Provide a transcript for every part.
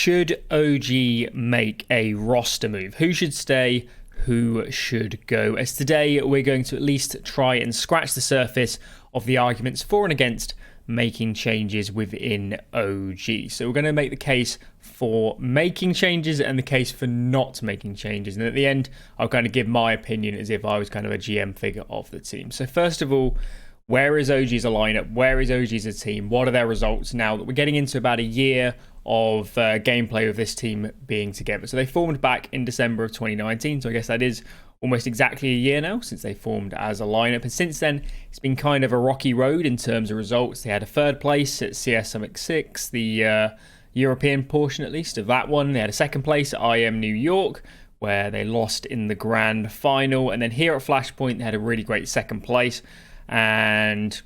should OG make a roster move? Who should stay? Who should go? As today, we're going to at least try and scratch the surface of the arguments for and against making changes within OG. So we're going to make the case for making changes and the case for not making changes. And at the end, I'll kind of give my opinion as if I was kind of a GM figure of the team. So first of all, where is OG as a lineup? Where is OG as a team? What are their results now that we're getting into about a year of gameplay of this team being together? So they formed back in December of 2019. So I guess that is almost exactly a year now since they formed as a lineup. And since then, it's been kind of a rocky road in terms of results. They had a third place at CS Summit 6, the European portion at least of that one. They had a second place at IM New York, where they lost in the grand final. And then here at Flashpoint, they had a really great second place. And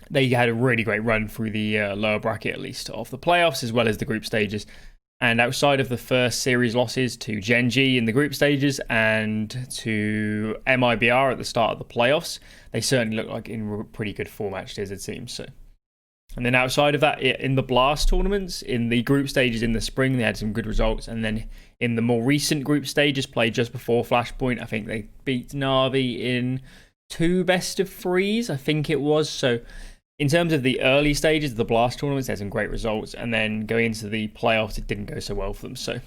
they had a really great run through the lower bracket, at least, of the playoffs, as well as the group stages. And outside of the first series losses to Gen G in the group stages and to MIBR at the start of the playoffs, they certainly look like in pretty good form, actually, as a team. So, and then outside of that, in the Blast tournaments, in the group stages in the spring, they had some good results. And then in the more recent group stages played just before Flashpoint, I think they beat Na'Vi in 2 best-of-3s, I think it was. So in terms of the early stages of the Blast tournaments, there's some great results, and then going into the playoffs, it didn't go so well for them. So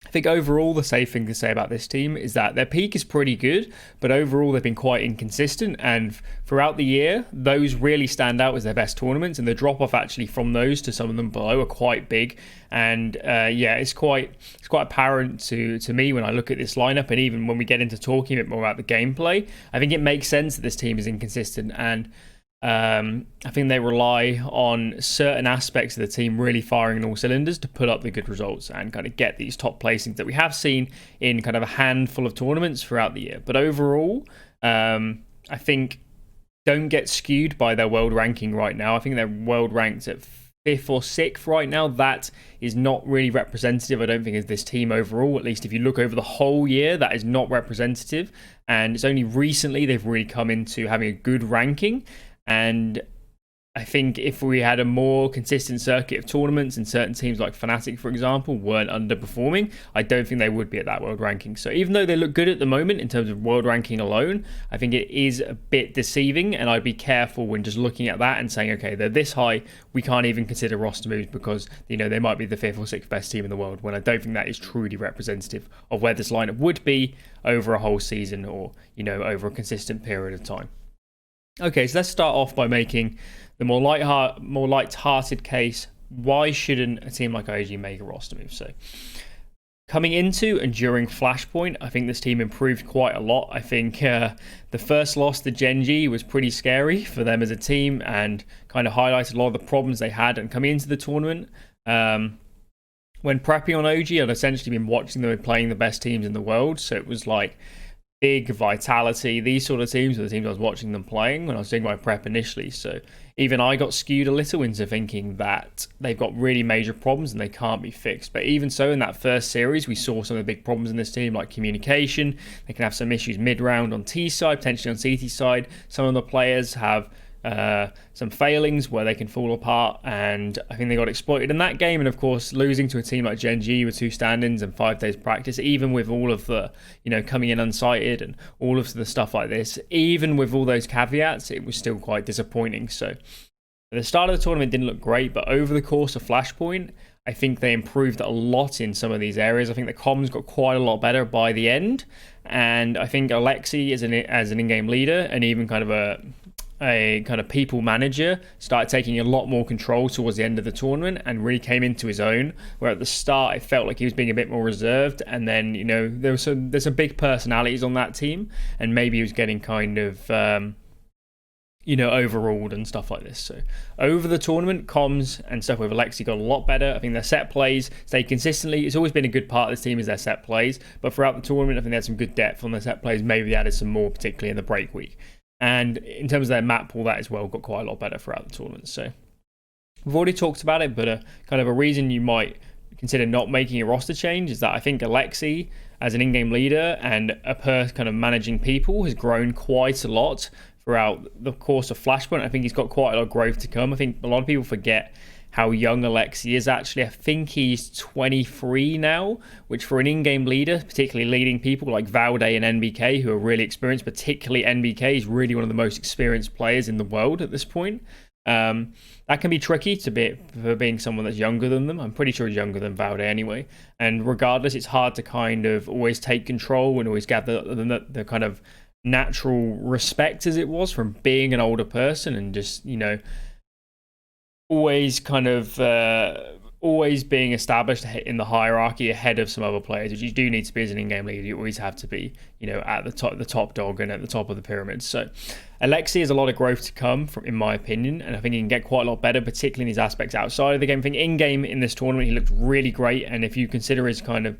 I think overall, the safe thing to say about this team is that their peak is pretty good, but overall, they've been quite inconsistent, and throughout the year, those really stand out as their best tournaments, and the drop-off actually from those to some of them below are quite big. And it's quite apparent to me when I look at this lineup, and even when we get into talking a bit more about the gameplay, I think it makes sense that this team is inconsistent, and I think they rely on certain aspects of the team really firing on all cylinders to put up the good results and kind of get these top placings that we have seen in kind of a handful of tournaments throughout the year. But overall, I think don't get skewed by their world ranking right now. I think they're world ranked at 5th or 6th right now. That is not really representative, I don't think, of this team overall. At least if you look over the whole year, that is not representative. And it's only recently they've really come into having a good ranking. And I think if we had a more consistent circuit of tournaments and certain teams like Fnatic, for example, weren't underperforming, I don't think they would be at that world ranking. So even though they look good at the moment in terms of world ranking alone, I think it is a bit deceiving, and I'd be careful when just looking at that and saying, okay, they're this high, we can't even consider roster moves because, you know, they might be the 5th or 6th best team in the world, when I don't think that is truly representative of where this lineup would be over a whole season or, you know, over a consistent period of time. Okay, so let's start off by making the more light-hearted case. Why shouldn't a team like OG make a roster move? So, coming into and during Flashpoint, I think this team improved quite a lot. I think the first loss to Gen G was pretty scary for them as a team and kind of highlighted a lot of the problems they had. And coming into the tournament, when prepping on OG, I'd essentially been watching them playing the best teams in the world. So it was like Big, Vitality, these sort of teams were the teams I was watching them playing when I was doing my prep initially. So even I got skewed a little into thinking that they've got really major problems and they can't be fixed. But even so, in that first series, we saw some of the big problems in this team, like communication. They can have some issues mid-round on T side, potentially on CT side. Some of the players have some failings where they can fall apart, and I think they got exploited in that game. And of course, losing to a team like Gen G with 2 stand-ins and 5 days practice, even with all of the, you know, coming in unsighted and all of the stuff like this, even with all those caveats, it was still quite disappointing. So at the start of the tournament, it didn't look great, but over the course of Flashpoint, I think they improved a lot in some of these areas. I think the comms got quite a lot better by the end, and I think Aleskib as an in-game leader and even kind of a kind of people manager started taking a lot more control towards the end of the tournament and really came into his own, where at the start it felt like he was being a bit more reserved, and then, you know, there's some big personalities on that team, and maybe he was getting kind of overruled and stuff like this. So over the tournament, comms and stuff with Alexi got a lot better. I think their set plays stayed consistently. It's always been a good part of this team is their set plays, but throughout the tournament, I think they had some good depth on their set plays. Maybe they added some more, particularly in the break week. And in terms of their map pool, that as well got quite a lot better throughout the tournament. So we've already talked about it, but kind of a reason you might consider not making a roster change is that I think Alexi, as an in-game leader and kind of managing people, has grown quite a lot throughout the course of Flashpoint. I think he's got quite a lot of growth to come. I think a lot of people forget how young Alexi is actually. I think he's 23 now, which for an in-game leader, particularly leading people like Valde and NBK, who are really experienced, particularly NBK is really one of the most experienced players in the world at this point. That can be tricky for being someone that's younger than them. I'm pretty sure he's younger than Valde anyway. And regardless, it's hard to kind of always take control and always get the kind of natural respect as it was from being an older person and just, always kind of always being established in the hierarchy ahead of some other players, which you do need to be as an in-game leader. You always have to be, at the top dog and at the top of the pyramid. So Alexi has a lot of growth to come, in my opinion, and I think he can get quite a lot better, particularly in these aspects outside of the game. I think in-game in this tournament, he looked really great, and if you consider his kind of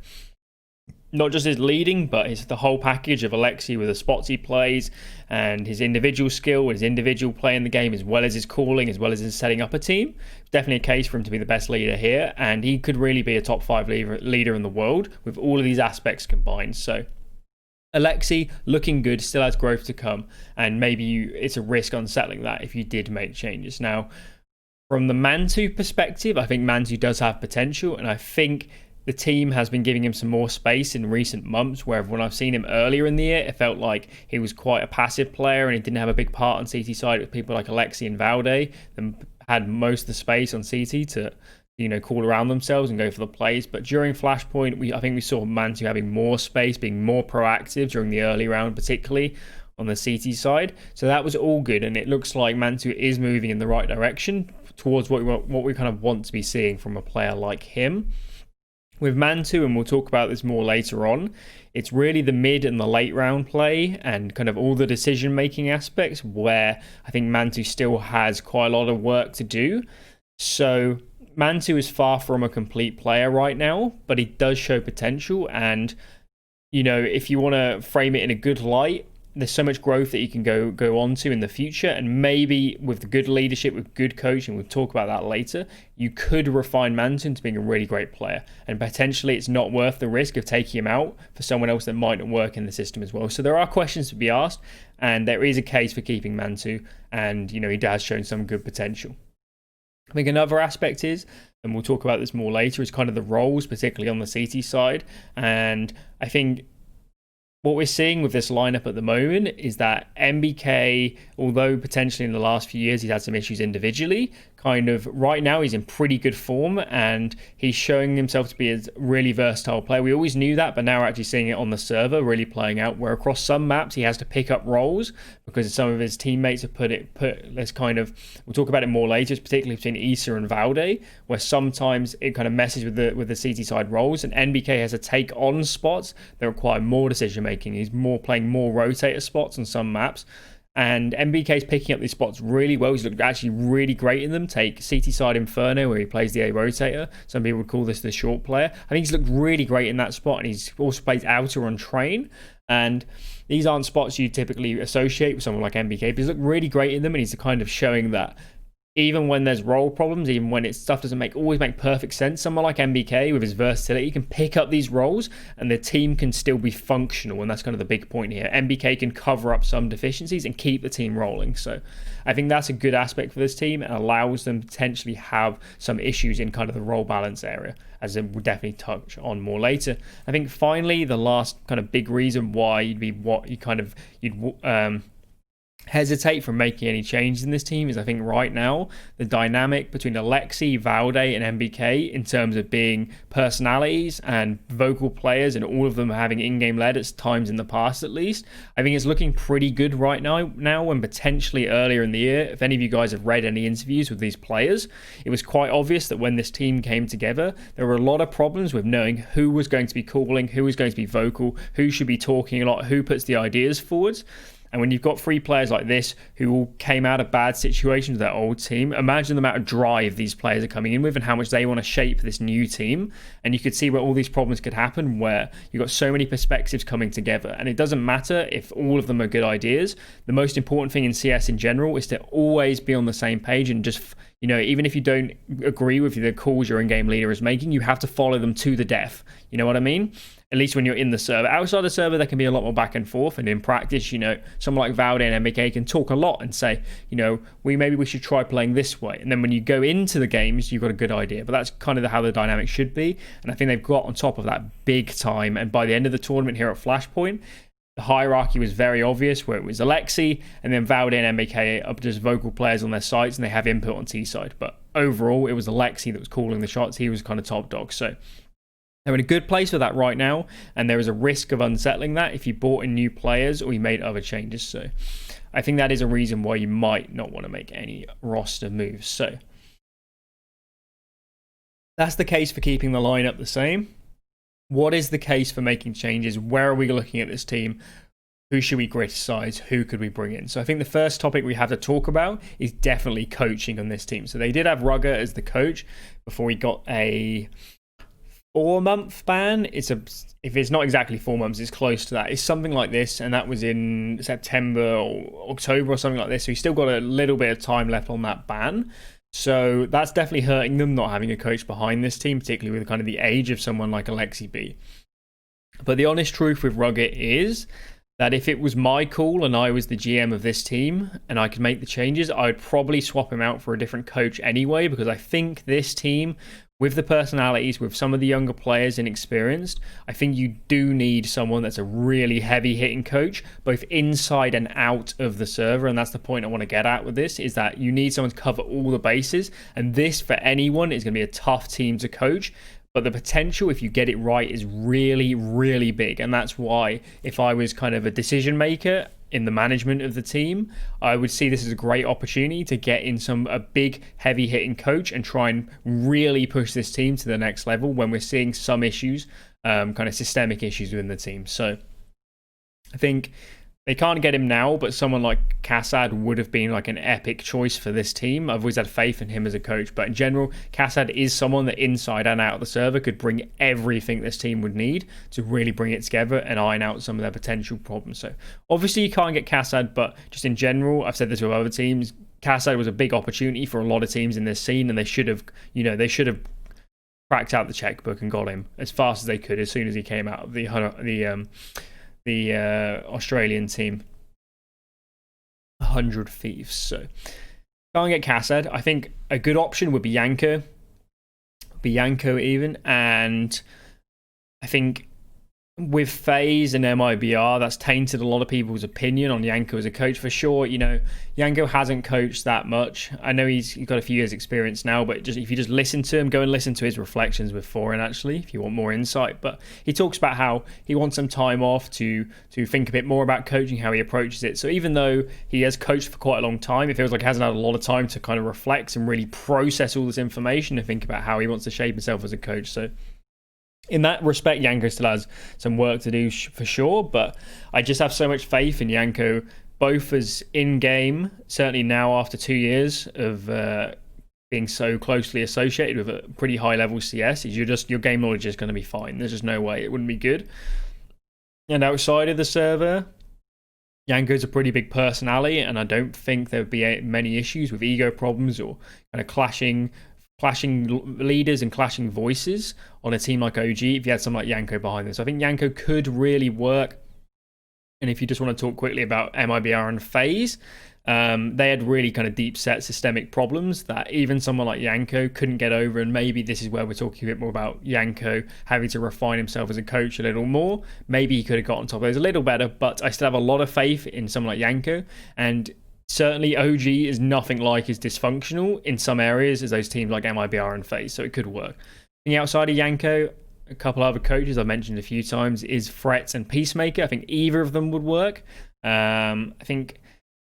not just his leading, but the whole package of Alexi with the spots he plays and his individual skill, his individual play in the game, as well as his calling, as well as his setting up a team. Definitely a case for him to be the best leader here, and he could really be a top 5 leader in the world with all of these aspects combined. So Alexi looking good, still has growth to come, and maybe it's a risk unsettling that if you did make changes. Now, from the Mantu perspective, I think Mantu does have potential, and I think the team has been giving him some more space in recent months, where when I've seen him earlier in the year, it felt like he was quite a passive player and he didn't have a big part on CT side with people like Alexi and Valde, and had most of the space on CT to, call around themselves and go for the plays. But during Flashpoint, I think we saw Mantu having more space, being more proactive during the early round, particularly on the CT side. So that was all good, and it looks like Mantu is moving in the right direction towards what we kind of want to be seeing from a player like him. With Mantu, and we'll talk about this more later on, it's really the mid and the late round play and kind of all the decision making aspects where I think Mantu still has quite a lot of work to do. So Mantu is far from a complete player right now, but he does show potential, and if you want to frame it in a good light, there's so much growth that you can go on to in the future, and maybe with the good leadership, with good coaching, we'll talk about that later, you could refine Mantu into being a really great player, and potentially it's not worth the risk of taking him out for someone else that mightn't work in the system as well. So there are questions to be asked, and there is a case for keeping Mantu, and he has shown some good potential. I think another aspect is, and we'll talk about this more later, is kind of the roles, particularly on the CT side, and I think what we're seeing with this lineup at the moment is that NBK, although potentially in the last few years he's had some issues individually, kind of right now he's in pretty good form and he's showing himself to be a really versatile player. We always knew that, but now we're actually seeing it on the server really playing out, where across some maps he has to pick up roles because some of his teammates have put this kind of, we'll talk about it more later, particularly between Issa and Valde, where sometimes it kind of messes with the CT side roles, and NBK has to take on spots that require more decision making. He's playing more rotator spots on some maps, and NBK is picking up these spots really well. He's looked actually really great in them. Take CT side Inferno, where he plays the A rotator. Some people would call this the short player. I think he's looked really great in that spot, and he's also plays outer on train. And these aren't spots you typically associate with someone like NBK, but he's looked really great in them, and he's kind of showing that even when there's role problems, even when stuff doesn't always make perfect sense, someone like NBK with his versatility can pick up these roles and the team can still be functional, and that's kind of the big point here. NBK can cover up some deficiencies and keep the team rolling. So I think that's a good aspect for this team and allows them to potentially have some issues in kind of the role balance area, as we'll definitely touch on more later. I think finally the last kind of big reason why you'd hesitate from making any changes in this team is, I think right now the dynamic between Alexi, Valde and NBK in terms of being personalities and vocal players, and all of them having in-game led at times in the past at least, I think it's looking pretty good right now, and potentially earlier in the year, if any of you guys have read any interviews with these players, it was quite obvious that when this team came together there were a lot of problems with knowing who was going to be calling, who was going to be vocal, who should be talking a lot, who puts the ideas forwards. And when you've got 3 players like this who all came out of bad situations with their old team, imagine the amount of drive these players are coming in with and how much they want to shape this new team. And you could see where all these problems could happen, where you've got so many perspectives coming together. And it doesn't matter if all of them are good ideas. The most important thing in CS in general is to always be on the same page, and just, even if you don't agree with the calls your in-game leader is making, you have to follow them to the death. You know what I mean? at least when you're in the server. Outside the server, there can be a lot more back and forth, and in practice, someone like Valde and NBK can talk a lot and say, maybe we should try playing this way. And then when you go into the games, you've got a good idea. But that's kind of how the dynamic should be. And I think they've got on top of that big time. And by the end of the tournament here at Flashpoint, the hierarchy was very obvious, where it was Aleskib and then Valde and NBK are just vocal players on their sides, and they have input on T side. But overall, it was Aleskib that was calling the shots. He was kind of top dog. So they're in a good place for that right now, and there is a risk of unsettling that if you brought in new players or you made other changes. So I think that is a reason why you might not want to make any roster moves. So that's the case for keeping the lineup the same. What is the case for making changes? Where are we looking at this team? Who should we criticize? Who could we bring in? So I think the first topic we have to talk about is definitely coaching on this team. So they did have Rugger as the coach before he got a 4-month ban. If it's not exactly 4 months, it's close to that. It's something like this, and that was in September or October or something like this. So he's still got a little bit of time left on that ban. So that's definitely hurting them, not having a coach behind this team, particularly with kind of the age of someone like Aleskib. But the honest truth with Rugger is that if it was my call and I was the GM of this team and I could make the changes, I would probably swap him out for a different coach anyway, because I think this team, with the personalities, with some of the younger players inexperienced, I think you do need someone that's a really heavy-hitting coach, both inside and out of the server. And that's the point I want to get at with this, is that you need someone to cover all the bases. And this, for anyone, is going to be a tough team to coach. But the potential, if you get it right, is really, really big. And that's why, if I was kind of a decision maker in the management of the team, I would see this as a great opportunity to get in a big, heavy-hitting coach and try and really push this team to the next level when we're seeing some issues, kind of systemic issues within the team. So I think they can't get him now, but someone like Kassad would have been like an epic choice for this team. I've always had faith in him as a coach, but in general, Kassad is someone that inside and out of the server could bring everything this team would need to really bring it together and iron out some of their potential problems. So obviously you can't get Kassad, but just in general, I've said this with other teams, Kassad was a big opportunity for a lot of teams in this scene, and they should have cracked out the checkbook and got him as fast as they could as soon as he came out of the Australian team. 100 Thieves. So can't get Kassad. I think a good option would be Yanko. Even. And I think with FaZe and MIBR, that's tainted a lot of people's opinion on Yanko as a coach for sure. Yanko hasn't coached that much. I know he's got a few years experience now, but if you just listen to him, go and listen to his reflections with Foreign, actually, if you want more insight. But he talks about how he wants some time off to think a bit more about coaching, how he approaches it. So even though he has coached for quite a long time, it feels like he hasn't had a lot of time to kind of reflect and really process all this information and think about how he wants to shape himself as a coach. So in that respect, Yanko still has some work to do for sure, but I just have so much faith in Yanko, both as in-game, certainly now after 2 years of being so closely associated with a pretty high-level CS, is your game knowledge is going to be fine. There's just no way it wouldn't be good. And outside of the server, Yanko's a pretty big personality, and I don't think there would be many issues with ego problems or kind of clashing leaders and clashing voices on a team like OG if you had someone like Yanko behind them. So I think Yanko could really work. And if you just want to talk quickly about MIBR and FaZe, they had really kind of deep set systemic problems that even someone like Yanko couldn't get over. And maybe this is where we're talking a bit more about Yanko having to refine himself as a coach a little more. Maybe he could have got on top of those a little better, but I still have a lot of faith in someone like Yanko. And certainly OG is nothing like as dysfunctional in some areas as those teams like MIBR and FaZe, so it could work. The outside of Yanko, a couple other coaches I've mentioned a few times is Fretz and Peacemaker. I think either of them would work. I think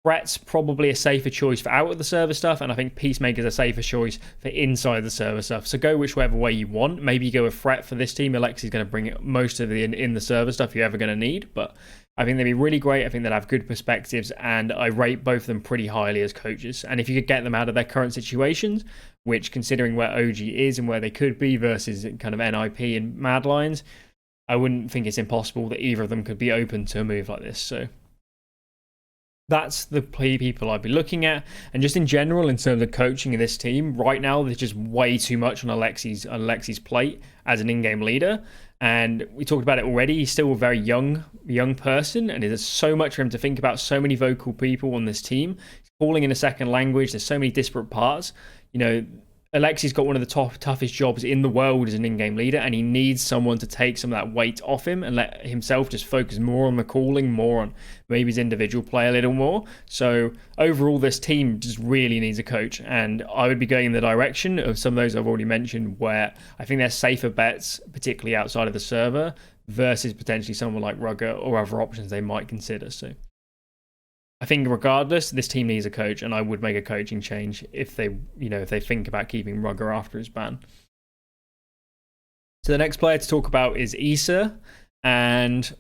Fret's probably a safer choice for out of the server stuff, and I think Peacemaker's a safer choice for inside the server stuff. So go whichever way you want. Maybe you go with Fret for this team. Alexi's going to bring most of the in the server stuff you're ever going to need, but I think they'd be really great. I think they'd have good perspectives, and I rate both of them pretty highly as coaches. And if you could get them out of their current situations, which considering where OG is and where they could be versus kind of NIP and Mad Lions, I wouldn't think it's impossible that either of them could be open to a move like this. So that's the people I'd be looking at. And just in general, in terms of coaching of this team, right now there's just way too much on Alexi's plate as an in-game leader. And we talked about it already. He's still a very young person, and there's so much for him to think about. So many vocal people on this team. He's calling in a second language. There's so many disparate parts. Alexi's got one of the toughest jobs in the world as an in-game leader, and he needs someone to take some of that weight off him and let himself just focus more on the calling, more on maybe his individual play a little more. So overall, this team just really needs a coach, and I would be going in the direction of some of those I've already mentioned, where I think they're safer bets, particularly outside of the server, versus potentially someone like Rugger or other options they might consider. So I think regardless, this team needs a coach, and I would make a coaching change if they think about keeping Rugger after his ban. So the next player to talk about is Issa, and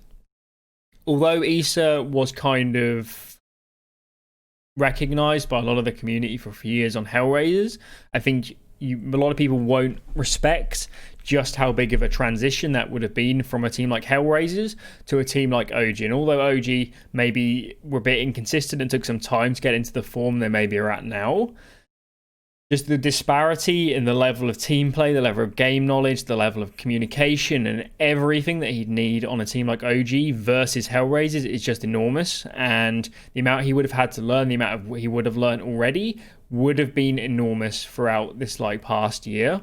although Issa was kind of recognized by a lot of the community for a few years on Hellraisers, I think a lot of people won't respect just how big of a transition that would have been from a team like Hellraisers to a team like OG. And although OG maybe were a bit inconsistent and took some time to get into the form they maybe are at now, just the disparity in the level of team play, the level of game knowledge, the level of communication, and everything that he'd need on a team like OG versus Hellraisers is just enormous. And the amount he would have had to learn, the amount he would have learned already, would have been enormous throughout this past year.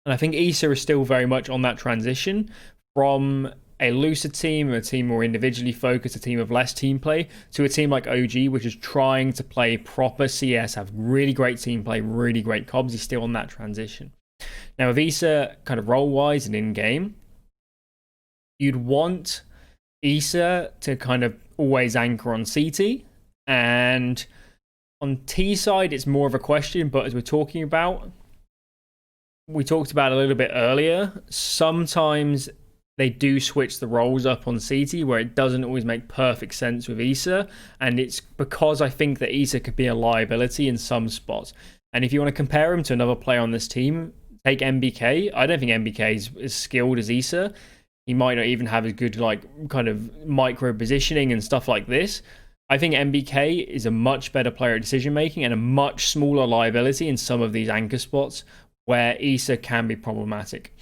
And I think Issa is still very much on that transition from a looser team, a team more individually focused, a team of less team play, to a team like OG, which is trying to play proper CS, have really great team play, really great comms. He's still on that transition. Now, with Issa, kind of role-wise and in-game, you'd want Issa to kind of always anchor on CT, and on T side, it's more of a question, but as we're talking about, we talked about a little bit earlier, sometimes they do switch the roles up on CT where it doesn't always make perfect sense with Issa, and it's because I think that Issa could be a liability in some spots. And if you want to compare him to another player on this team, take NBK. I don't think NBK is as skilled as Issa. He might not even have as good kind of micro positioning and stuff like this. I think NBK is a much better player at decision making and a much smaller liability in some of these anchor spots where Issa can be problematic.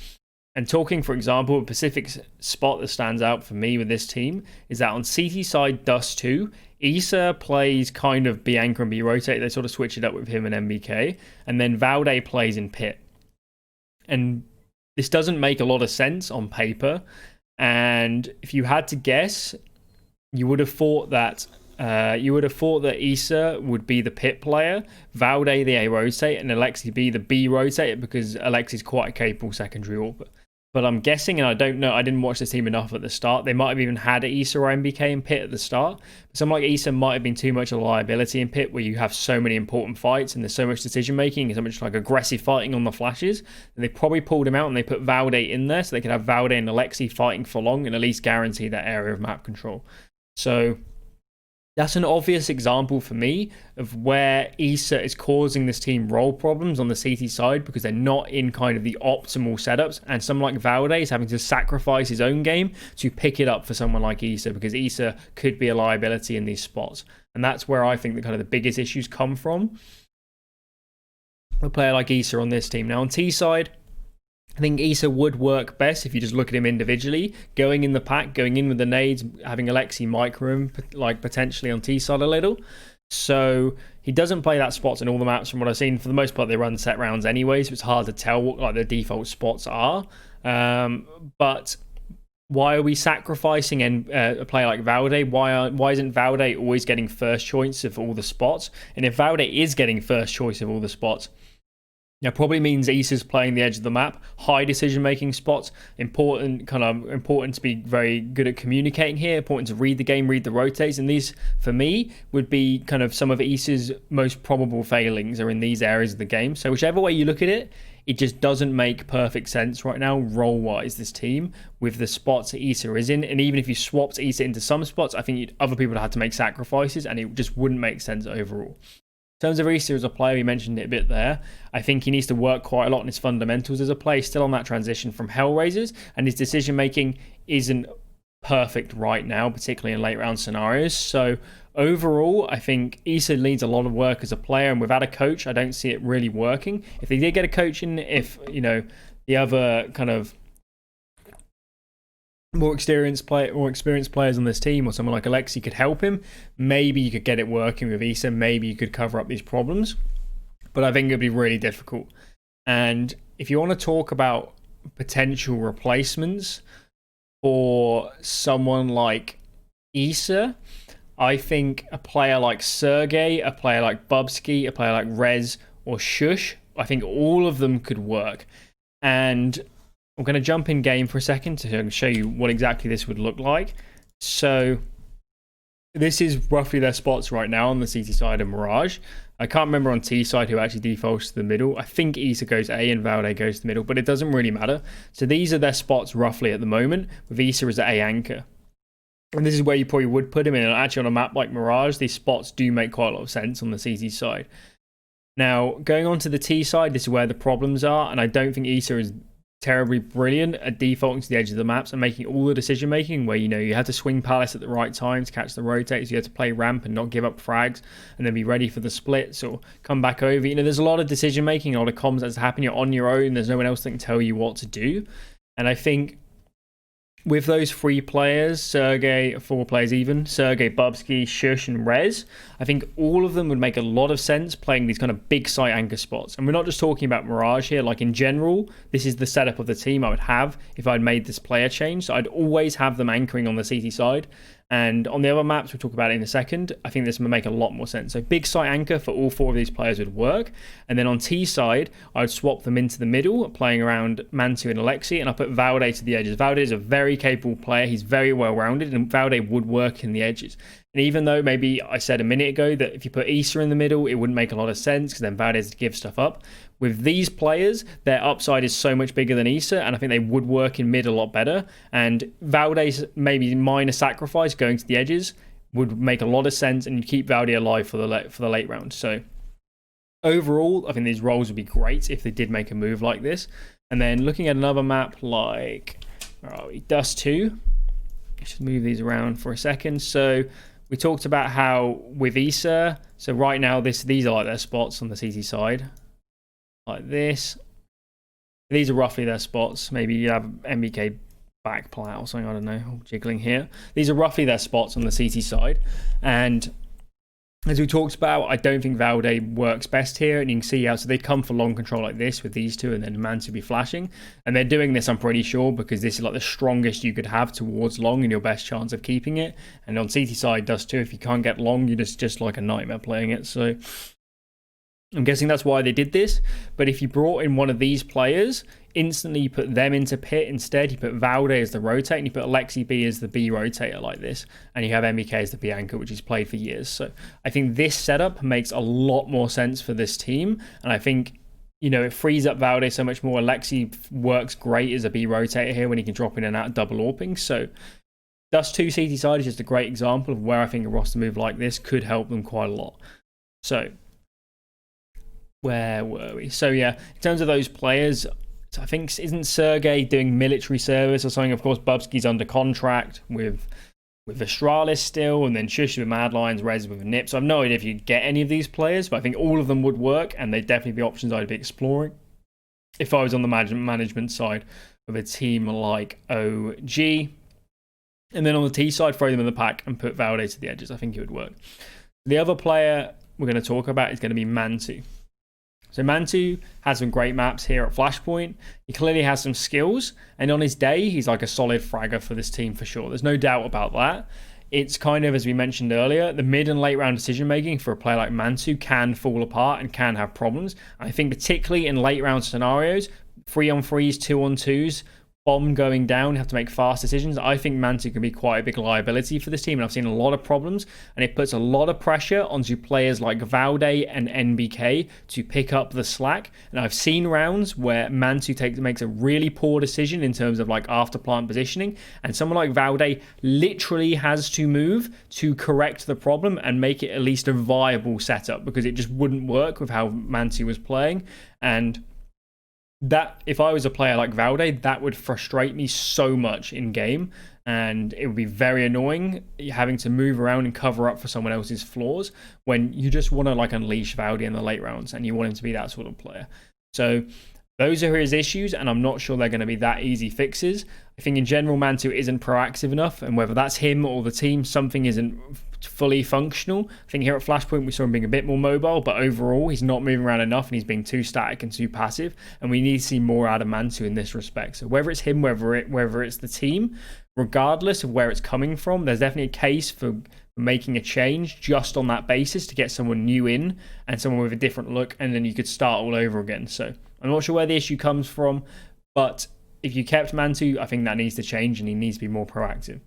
And talking, for example, a specific spot that stands out for me with this team is that on CT side, Dust 2, Issa plays kind of B anchor and B rotate. They sort of switch it up with him and NBK. And then Valde plays in pit. And this doesn't make a lot of sense on paper. And if you had to guess, you would have thought that Issa would be the pit player, Valde the A rotate, and Aleskib be the B rotate because Alexi's quite a capable secondary AWP. But I'm guessing, and I don't know, I didn't watch this team enough at the start. They might have even had Issa or NBK in pit at the start. Someone like Issa might have been too much a liability in pit where you have so many important fights and there's so much decision making and so much aggressive fighting on the flashes. And they probably pulled him out and they put Valde in there so they could have Valde and Alexi fighting for long and at least guarantee that area of map control. So that's an obvious example for me of where Issa is causing this team role problems on the CT side because they're not in kind of the optimal setups, and someone like Valde is having to sacrifice his own game to pick it up for someone like Issa because Issa could be a liability in these spots. And that's where I think the kind of the biggest issues come from a player like Issa on this team. Now on T side, I think Issa would work best if you just look at him individually, going in the pack, going in with the nades, having Alexi micro him, potentially on T side a little. So he doesn't play that spots in all the maps from what I've seen. For the most part, they run set rounds anyway, so it's hard to tell what the default spots are. But why are we sacrificing a player like Valde? Why isn't Valde always getting first choice of all the spots? And if Valde is getting first choice of all the spots, that probably means Issa's playing the edge of the map, high decision-making spots, important to be very good at communicating here, important to read the game, read the rotates, and these, for me, would be kind of some of Issa's most probable failings are in these areas of the game. So whichever way you look at it, it just doesn't make perfect sense right now, role-wise, this team, with the spots that Issa is in. And even if you swapped Issa into some spots, I think other people would have to make sacrifices, and it just wouldn't make sense overall. In terms of Issa as a player, we mentioned it a bit there. I think he needs to work quite a lot on his fundamentals as a player. He's still on that transition from Hellraisers, and his decision making isn't perfect right now, particularly in late round scenarios. So overall, I think Issa needs a lot of work as a player, and without a coach, I don't see it really working. If they did get a coach in, if, you know, the other kind of more experienced players on this team, or someone like Alexi could help him, maybe you could get it working with Issa, maybe you could cover up these problems. But I think it'd be really difficult. And if you want to talk about potential replacements for someone like Issa, I think a player like Sergey, a player like Bubsky, a player like Rez or Shush, I think all of them could work. And I'm going to jump in game for a second to show you what exactly this would look like. So this is roughly their spots right now on the CT side of Mirage. I can't remember on T side who actually defaults to the middle. I think Issa goes A and Valde goes to the middle, but it doesn't really matter. So these are their spots roughly at the moment, with Issa as A anchor. And this is where you probably would put him in. And actually on a map like Mirage, these spots do make quite a lot of sense on the CT side. Now, going on to the T side, this is where the problems are, and I don't think Issa is terribly brilliant at defaulting to the edge of the maps and making all the decision making where, you know, you have to swing Palace at the right time to catch the rotates, you have to play ramp and not give up frags and then be ready for the splits or come back over. You know, there's a lot of decision making, a lot of comms that's happening. You're on your own, there's no one else that can tell you what to do. And I think with those 3 players, Sergey, 4 players even, Sergey, Bubsky, Shush and Rez, I think all of them would make a lot of sense playing these kind of big site anchor spots. And we're not just talking about Mirage here, like in general, this is the setup of the team I would have if I'd made this player change. So I'd always have them anchoring on the CT side. And on the other maps, we'll talk about it in a second, I think this would make a lot more sense. So big site anchor for all 4 of these players would work. And then on T side, I'd swap them into the middle, playing around Mantu and Alexi, and I'll put Valde to the edges. Valde is a very capable player. He's very well-rounded, and Valde would work in the edges. And even though maybe I said a minute ago that if you put Issa in the middle, it wouldn't make a lot of sense because then Valde has to give stuff up. With these players, their upside is so much bigger than Issa, and I think they would work in mid a lot better. And Valde's maybe minor sacrifice going to the edges would make a lot of sense, and you keep Valde alive for the late round. So overall, I think these roles would be great if they did make a move like this. And then looking at another map like Dust 2, I should move these around for a second. So we talked about how with Issa, so right now these are like their spots on the CT side, like this. These are roughly their spots. Maybe you have NBK back plat or something, I don't know, jiggling here. These are roughly their spots on the CT side. And as we talked about, I don't think Valde works best here, and you can see how, so they come for long control like this with these 2, and then Mantu be flashing. And they're doing this, I'm pretty sure, because this is like the strongest you could have towards long and your best chance of keeping it. And on CT side, Dust 2, if you can't get long, you're just like a nightmare playing it. So I'm guessing that's why they did this. But if you brought in one of these players, instantly you put them into pit instead. You put Valde as the rotate, and you put Alexi B as the B rotator like this. And you have NBK as the B anchor, which he's played for years. So I think this setup makes a lot more sense for this team. And I think, you know, it frees up Valde so much more. Alexi works great as a B rotator here when he can drop in and out double AWPing. So Dust 2 CT side is just a great example of where I think a roster move like this could help them quite a lot. So where were we? So yeah, in terms of those players, I think, isn't Sergey doing military service or something? Of course, Bubsky's under contract with Astralis still, and then Shush with Mad Lions, Rez with a Nip. So I have no idea if you get any of these players, but I think all of them would work, and they'd definitely be options I'd be exploring if I was on the management side of a team like OG. And then on the T side, throw them in the pack and put Valde to the edges. I think it would work. The other player we're going to talk about is going to be Mantu. So Mantu has some great maps here at Flashpoint. He clearly has some skills, and on his day, he's like a solid fragger for this team for sure. There's no doubt about that. It's kind of, as we mentioned earlier, the mid and late round decision making for a player like Mantu can fall apart and can have problems. I think particularly in late round scenarios, 3-on-3s, 2-on-2s, bomb going down, have to make fast decisions. I think Mantu can be quite a big liability for this team, and I've seen a lot of problems, and it puts a lot of pressure onto players like Valde and NBK to pick up the slack. And I've seen rounds where Mantu makes a really poor decision in terms of like after plant positioning, and someone like Valde literally has to move to correct the problem and make it at least a viable setup, because it just wouldn't work with how Mantu was playing. And that, if I was a player like Valde, that would frustrate me so much in game. And it would be very annoying having to move around and cover up for someone else's flaws when you just want to like unleash Valde in the late rounds and you want him to be that sort of player. So those are his issues, and I'm not sure they're going to be that easy fixes. I think in general, Mantu isn't proactive enough, and whether that's him or the team, something isn't fully functional. I think here at Flashpoint, we saw him being a bit more mobile, but overall, he's not moving around enough, and he's being too static and too passive, and we need to see more out of Mantu in this respect. So whether it's him, whether it's the team, regardless of where it's coming from, there's definitely a case for making a change just on that basis to get someone new in and someone with a different look, and then you could start all over again. So I'm not sure where the issue comes from, but if you kept Mantu, I think that needs to change and he needs to be more proactive.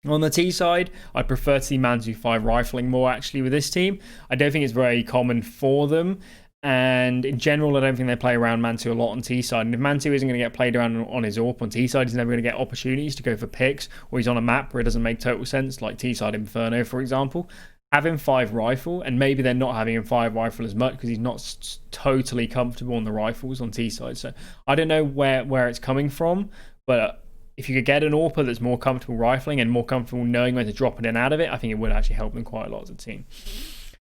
On the T side, I prefer to see Mantu 5 rifling more actually with this team. I don't think it's very common for them. And in general, I don't think they play around Mantu a lot on T side. And if Mantu isn't going to get played around on his AWP on T side, he's never going to get opportunities to go for picks, or he's on a map where it doesn't make total sense, like T side Inferno, for example. Have him 5 rifle, and maybe they're not having him 5 rifle as much because he's not totally comfortable on the rifles on T side. So I don't know where it's coming from, but if you could get an AWPer that's more comfortable rifling and more comfortable knowing when to drop it in and out of it, I think it would actually help them quite a lot as a team.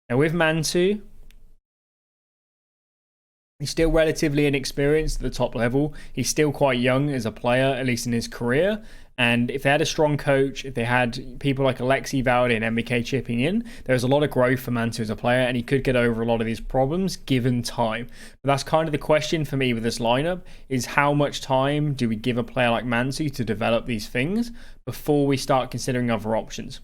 Now with Mantu, he's still relatively inexperienced at the top level. He's still quite young as a player, at least in his career. And if they had a strong coach, if they had people like Aleskib, Valde and NBK chipping in, there was a lot of growth for Mantu as a player, and he could get over a lot of these problems given time. But that's kind of the question for me with this lineup, is how much time do we give a player like Mantu to develop these things before we start considering other options?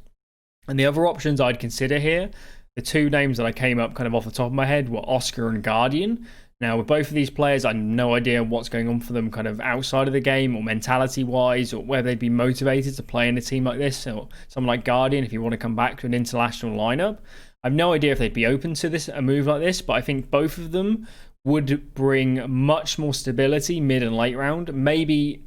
And the other options I'd consider here, the 2 names that I came up kind of off the top of my head were Oscar and Guardian. Now, with both of these players, I have no idea what's going on for them kind of outside of the game or mentality-wise, or whether they'd be motivated to play in a team like this, or someone like Guardian, if you want to come back to an international lineup. I have no idea if they'd be open to a move like this, but I think both of them would bring much more stability mid and late round. Maybe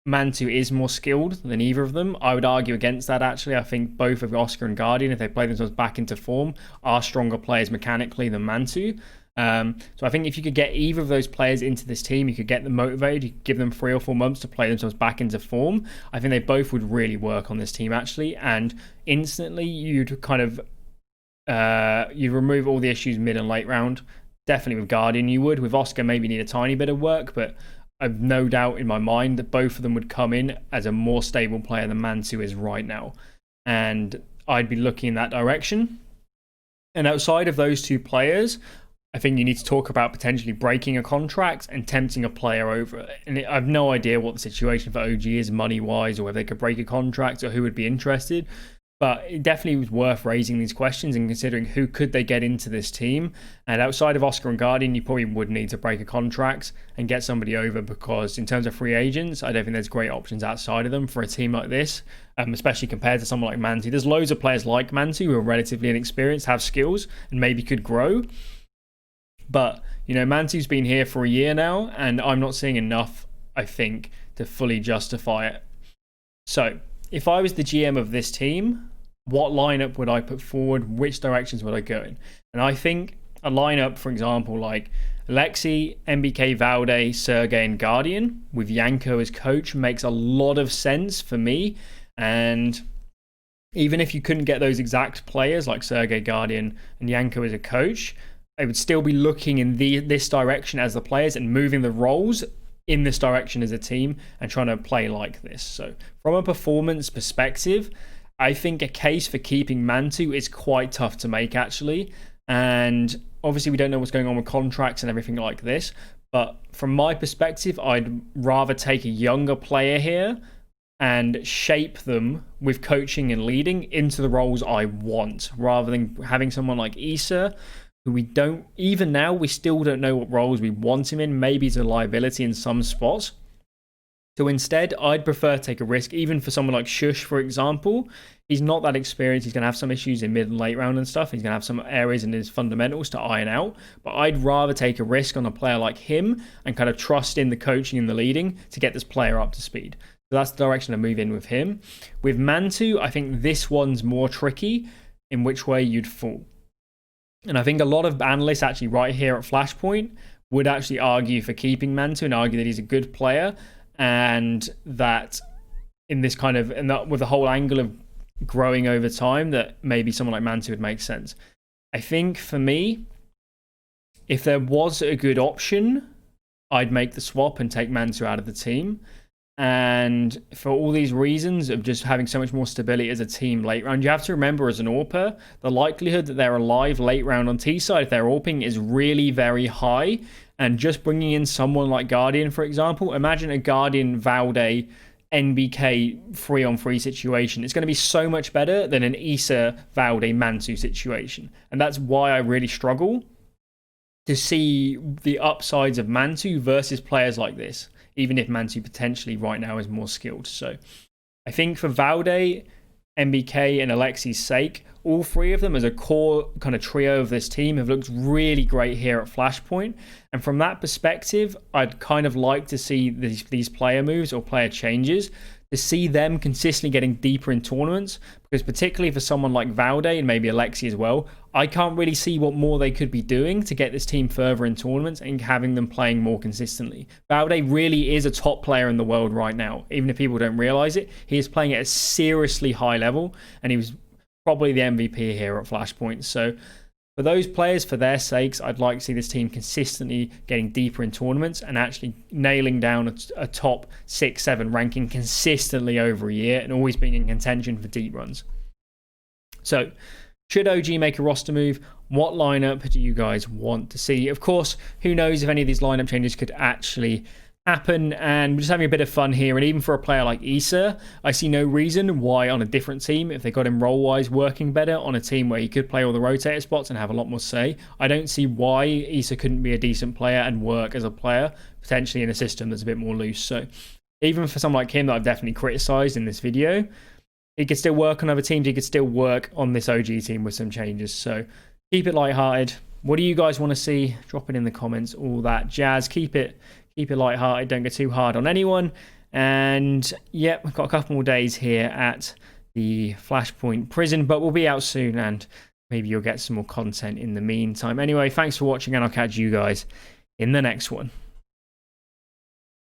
Mantu is more skilled than either of them. I would argue against that, actually. I think both of Oscar and Guardian, if they play themselves back into form, are stronger players mechanically than Mantu. So I think if you could get either of those players into this team, you could get them motivated, you could give them 3 or 4 months to play themselves back into form. I think they both would really work on this team, actually, and instantly you'd kind of you remove all the issues mid and late round. Definitely with Guardian you would. With Oscar, maybe need a tiny bit of work, but I've no doubt in my mind that both of them would come in as a more stable player than Mantu is right now, and I'd be looking in that direction. And outside of those 2 players, I think you need to talk about potentially breaking a contract and tempting a player over. And I have no idea what the situation for OG is money-wise, or whether they could break a contract or who would be interested. But it definitely was worth raising these questions and considering who could they get into this team. And outside of Oscar and Guardian, you probably would need to break a contract and get somebody over, because in terms of free agents, I don't think there's great options outside of them for a team like this, especially compared to someone like Mantu. There's loads of players like Mantu who are relatively inexperienced, have skills, and maybe could grow. But, you know, Mantu's been here for a year now, and I'm not seeing enough, I think, to fully justify it. So, if I was the GM of this team, what lineup would I put forward? Which directions would I go in? And I think a lineup, for example, like Alexi, NBK, Valde, Sergey, and Guardian, with Yanko as coach, makes a lot of sense for me. And even if you couldn't get those exact players like Sergey, Guardian, and Yanko as a coach, I would still be looking in this direction as the players and moving the roles in this direction as a team and trying to play like this. So from a performance perspective, I think a case for keeping Mantu is quite tough to make, actually. And obviously we don't know what's going on with contracts and everything like this. But from my perspective, I'd rather take a younger player here and shape them with coaching and leading into the roles I want, rather than having someone like Issa, who we don't, even now, we still don't know what roles we want him in. Maybe he's a liability in some spots. So instead, I'd prefer to take a risk, even for someone like Shush, for example. He's not that experienced. He's going to have some issues in mid and late round and stuff. He's going to have some areas in his fundamentals to iron out. But I'd rather take a risk on a player like him and kind of trust in the coaching and the leading to get this player up to speed. So that's the direction I move in with him. With Mantu, I think this one's more tricky in which way you'd fall. And I think a lot of analysts actually right here at Flashpoint would actually argue for keeping Mantu and argue that he's a good player and that in this kind of, and that with the whole angle of growing over time, that maybe someone like Mantu would make sense. I think for me, if there was a good option, I'd make the swap and take Mantu out of the team. And for all these reasons of just having so much more stability as a team late round, you have to remember as an AWPer, the likelihood that they're alive late round on T side, if they're AWPing, is really very high. And just bringing in someone like Guardian, for example, imagine a Guardian Valde NBK 3-on-3 situation. It's going to be so much better than an Issa Valde Mantu situation. And that's why I really struggle to see the upsides of Mantu versus players like this, even if Mantu potentially right now is more skilled. So I think for Valde, NBK, and Alexi's sake, all three of them as a core kind of trio of this team have looked really great here at Flashpoint. And from that perspective, I'd kind of like to see these player moves or player changes, to see them consistently getting deeper in tournaments, because particularly for someone like Valde and maybe Alexi as well, I can't really see what more they could be doing to get this team further in tournaments and having them playing more consistently. Valde really is a top player in the world right now. Even if people don't realize it, he is playing at a seriously high level, and he was probably the MVP here at Flashpoint. So for those players, for their sakes, I'd like to see this team consistently getting deeper in tournaments and actually nailing down a top 6-7 ranking consistently over a year and always being in contention for deep runs. So, should OG make a roster move? What lineup do you guys want to see? Of course, who knows if any of these lineup changes could actually happen, and we're just having a bit of fun here. And even for a player like Issa, I see no reason why on a different team, if they got him role-wise working better on a team where he could play all the rotator spots and have a lot more say, I don't see why Issa couldn't be a decent player and work as a player, potentially in a system that's a bit more loose. So even for someone like him that I've definitely criticised in this video, he could still work on other teams, he could still work on this OG team with some changes. So keep it lighthearted. What do you guys want to see? Drop it in the comments, all that jazz. Keep it lighthearted, don't go too hard on anyone. And yep, we've got a couple more days here at the Flashpoint prison, but we'll be out soon, and maybe you'll get some more content in the meantime. Anyway, thanks for watching, and I'll catch you guys in the next one.